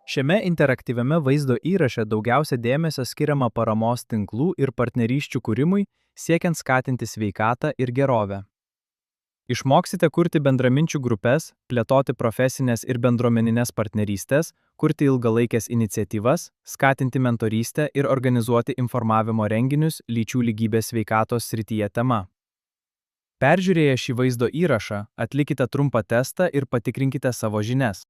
Šiame interaktyviame vaizdo įraše daugiausia dėmesio skiriama paramos tinklų ir partnerysčių kūrimui, siekiant skatinti sveikatą ir gerovę. Išmoksite kurti bendraminčių grupės, plėtoti profesinės ir bendruomeninės partnerystės, kurti ilgalaikės iniciatyvas, skatinti mentorystę ir organizuoti informavimo renginius lyčių lygybės sveikatos srityje tema. Peržiūrėję šį vaizdo įrašą, atlikite trumpą testą ir patikrinkite savo žinias.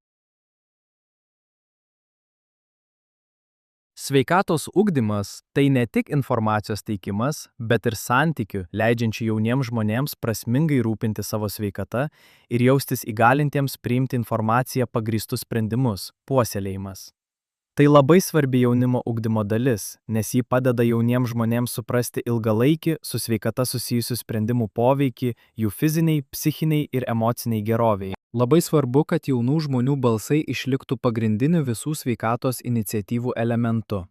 Sveikatos ugdymas – tai ne tik informacijos teikimas, bet ir santykių, leidžiančių jauniems žmonėms prasmingai rūpinti savo sveikata ir jaustis įgalintiems priimti informaciją pagrįstus sprendimus – puoselėjimas. Tai labai svarbi jaunimo ugdymo dalis, nes ji padeda jauniems žmonėms suprasti ilgalaikį su sveikata susijusių sprendimų poveikį jų fiziniai, psichiniai ir emociniai geroviai. Labai svarbu, kad jaunų žmonių balsai išliktų pagrindiniu visų sveikatos iniciatyvų elementu.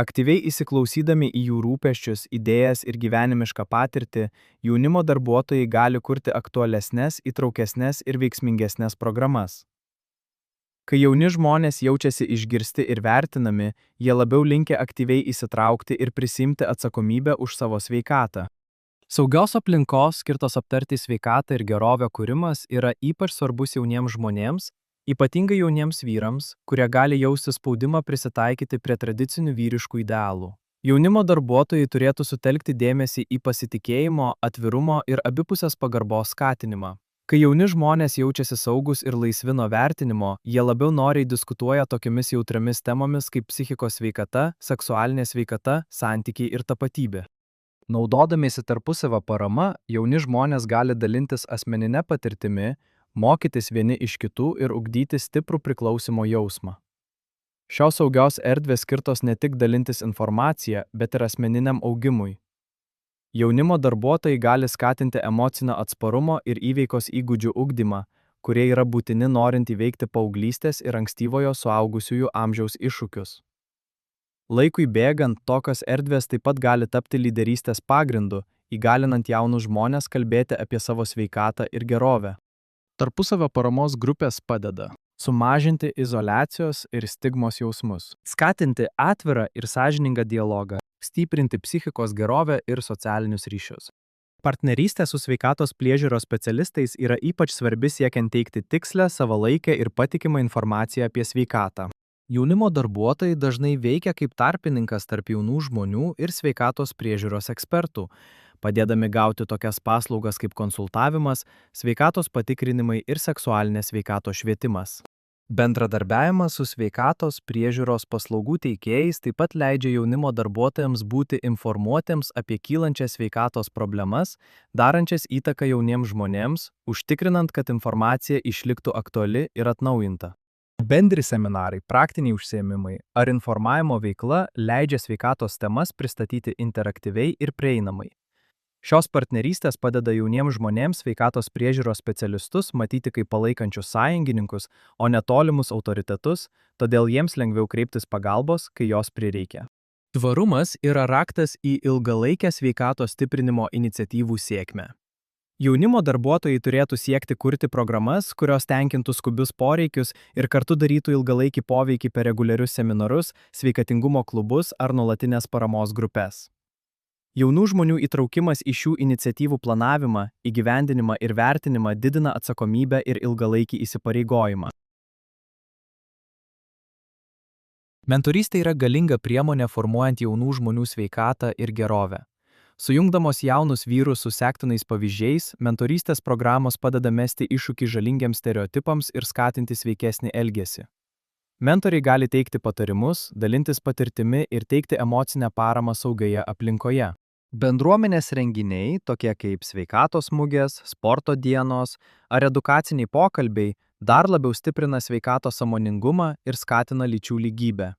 Aktyviai įsiklausydami į jų rūpesčius, idėjas ir gyvenimišką patirtį, jaunimo darbuotojai gali kurti aktualesnes, įtraukesnes ir veiksmingesnes programas. Kai jauni žmonės jaučiasi išgirsti ir vertinami, jie labiau linkę aktyviai įsitraukti ir prisimti atsakomybę už savo sveikatą. Saugios aplinkos, skirtos aptarti sveikatą ir gerovę kūrimas yra ypač svarbus jauniems žmonėms, ypatingai jauniems vyrams, kurie gali jausti spaudimą prisitaikyti prie tradicinių vyriškų idealų. Jaunimo darbuotojai turėtų sutelkti dėmesį į pasitikėjimo, atvirumo ir abipusės pagarbos skatinimą. Kai jauni žmonės jaučiasi saugus ir laisvi nuo vertinimo, jie labiau noriai diskutuoja tokiomis jautriamis temomis kaip psichikos sveikata, seksualinė sveikata, santykiai ir tapatybė. Naudodamiesi tarpusavio parama, jauni žmonės gali dalintis asmeninę patirtimi, mokytis vieni iš kitų ir ugdyti stiprų priklausimo jausmą. Šios saugios erdvės skirtos ne tik dalintis informaciją, bet ir asmeniniam augimui. Jaunimo darbuotojai gali skatinti emocinio atsparumo ir įveikos įgūdžių ugdymą, kurie yra būtini norint įveikti paauglystės ir ankstyvojo suaugusiųjų amžiaus iššūkius. Laikui bėgant, tokios erdvės taip pat gali tapti lyderystės pagrindu, įgalinant jaunus žmones kalbėti apie savo sveikatą ir gerovę. Tarpusavio paramos grupės padeda sumažinti izoliacijos ir stigmos jausmus, skatinti atvirą ir sąžiningą dialogą, stiprinti psichikos gerovę ir socialinius ryšius. Partnerystė su sveikatos priežiūros specialistais yra ypač svarbi siekiant teikti tikslę, savalaikę ir patikimą informaciją apie sveikatą. Jaunimo darbuotojai dažnai veikia kaip tarpininkas tarp jaunų žmonių ir sveikatos priežiūros ekspertų, padėdami gauti tokias paslaugas kaip konsultavimas, sveikatos patikrinimai ir seksualinės sveikatos švietimas. Bendradarbiavimas su sveikatos priežiūros paslaugų teikėjais taip pat leidžia jaunimo darbuotojams būti informuotiems apie kylančias sveikatos problemas, darančias įtaką jauniems žmonėms, užtikrinant, kad informacija išliktų aktuali ir atnaujinta. Bendri seminarai, praktiniai užsiėmimai ar informavimo veikla leidžia sveikatos temas pristatyti interaktyviai ir prieinamai. Šios partnerystės padeda jauniems žmonėms sveikatos priežiūros specialistus matyti kaip palaikančius sąjungininkus, o ne tolimus autoritetus, todėl jiems lengviau kreiptis pagalbos, kai jos prireikia. Tvarumas yra raktas į ilgalaikę sveikatos stiprinimo iniciatyvų sėkmę. Jaunimo darbuotojai turėtų siekti kurti programas, kurios tenkintų skubius poreikius ir kartu darytų ilgalaikį poveikį per reguliarius seminarus, sveikatingumo klubus ar nuolatinės paramos grupės. Jaunų žmonių įtraukimas į šių iniciatyvų planavimą, įgyvendinimą ir vertinimą didina atsakomybę ir ilgalaikį įsipareigojimą. Mentorystė yra galinga priemonė formuojant jaunų žmonių sveikatą ir gerovę. Sujungdamos jaunus vyrus su sektinais pavyzdžiais, mentorystės programos padeda mesti iššūkį žalingiems stereotipams ir skatinti sveikesnį elgesį. Mentoriai gali teikti patarimus, dalintis patirtimi ir teikti emocinę paramą saugioje aplinkoje. Bendruomenės renginiai, tokie kaip sveikatos mugės, sporto dienos ar edukaciniai pokalbiai, dar labiau stiprina sveikatos sąmoningumą ir skatina lyčių lygybę.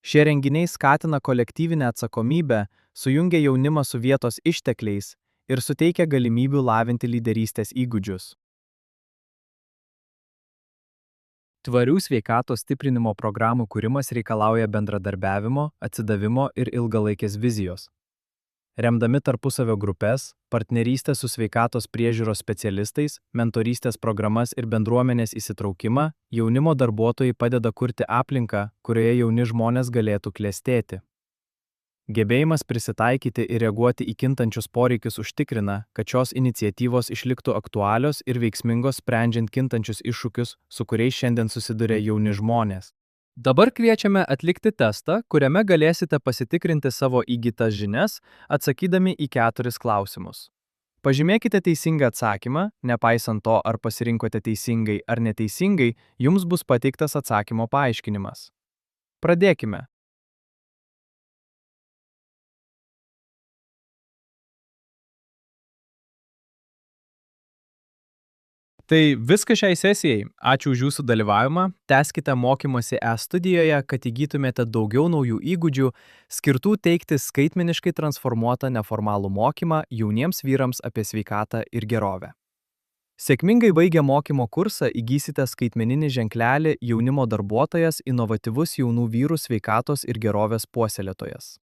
Šie renginiai skatina kolektyvinę atsakomybę, sujungia jaunimą su vietos ištekliais ir suteikia galimybių lavinti lyderystės įgūdžius. Tvarių sveikatos stiprinimo programų kūrimas reikalauja bendradarbiavimo, atsidavimo ir ilgalaikės vizijos. Remdami tarpusavio grupės, partnerystę su sveikatos priežiūros specialistais, mentorystės programas ir bendruomenės įsitraukimą, jaunimo darbuotojai padeda kurti aplinką, kurioje jauni žmonės galėtų klestėti. Gebėjimas prisitaikyti ir reaguoti į kintančius poreikius užtikrina, kad šios iniciatyvos išliktų aktualios ir veiksmingos sprendžiant kintančius iššūkius, su kuriais šiandien susiduria jauni žmonės. Dabar kviečiame atlikti testą, kuriame galėsite pasitikrinti savo įgytas žinias, atsakydami į 4 klausimus. Pažymėkite teisingą atsakymą, nepaisant to, ar pasirinkote teisingai ar neteisingai, jums bus pateiktas atsakymo paaiškinimas. Pradėkime. Tai viskas šiai sesijai. Ačiū už jūsų dalyvavimą. Tęskite mokymosi e-studijoje, kad įgytumėte daugiau naujų įgūdžių, skirtų teikti skaitmeniškai transformuotą neformalų mokymą jauniems vyrams apie sveikatą ir gerovę. Sėkmingai baigę mokymo kursą įgysite skaitmeninį ženklelį jaunimo darbuotojas, inovatyvus jaunų vyrų sveikatos ir gerovės puoselėtojas.